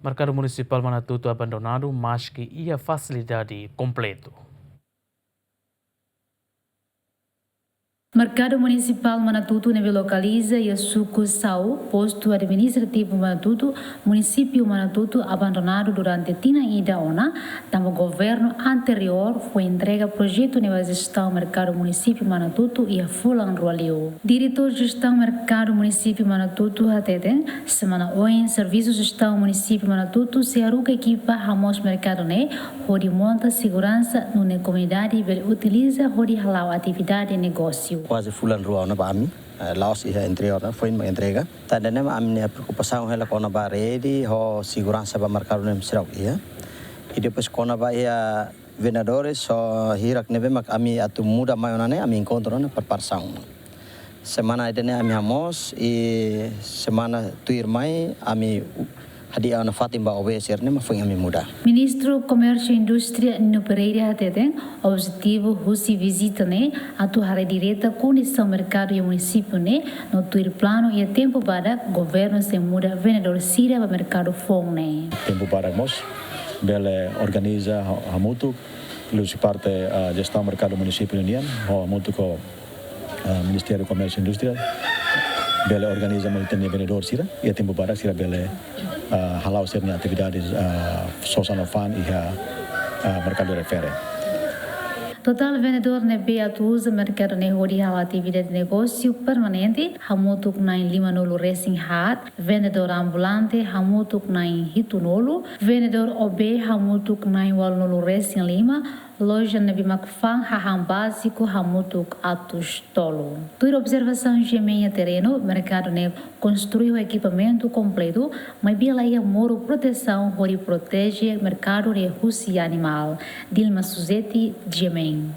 Mercado Municipal Manatuto abandonado, mas que ia facilidade completo. Mercado Municipal Manatuto neve localiza e sucursal posto administrativo Manatuto, município Manatuto abandonado durante Tina Ida Ona, o governo anterior foi entregue projeto neva gestão Mercado Município Manatuto e a Fulan Rualio. Diretor de Gestão Mercado Município Manatuto Hateten, semana hoje Serviço Gestão Município Manatuto se aruga equipa Ramos Mercado né, onde monta segurança na comunidade e utiliza onde halau atividade e negócio. Quase fulan ruang na ba ami laos iha interior na foi uma entrega tanda nema ami preocupação ela com a barrede ho segurança ba mercado nem serau ia e depois com a ba ia vendedores só hirak neve mak ami atu muda maiona ami encontro na preparação semana ida ne ami hamos e semana tuir mai ami hadia na Fatimba obeser ne foi ami muda. Ministro Comércio e Indústria no Pereira Hateten, objetivo husi visita né, atuar direta condição mercado e município né, no tuir plano e tempo para governo se muda vendedor sira para mercado fong né. Tempo para nós, bele organiza a mutu, luci parte a gestão mercado município união, a mutu com Ministério do Comércio e Indústria, bele organiza muito vendedor sira e tempo para sira bele halau sernya atividades sosana fan e mercado refere. Total vendedor nebe atuza mercado ne hori halau atividade de negócio permanente, hamutuk nain 5 racing hat, vendedor ambulante hamutuk nain hitunolo, vendedor OB hamutuk nain 8 racing 5, loja nebe makfang haham básico hamutuk atus tolo. Tuir observação gemenha terreno, mercado ne construiu equipamento completo, mas bila ia moro proteção hori protege mercado de russi animal. Dilma Suzeti, Gemen.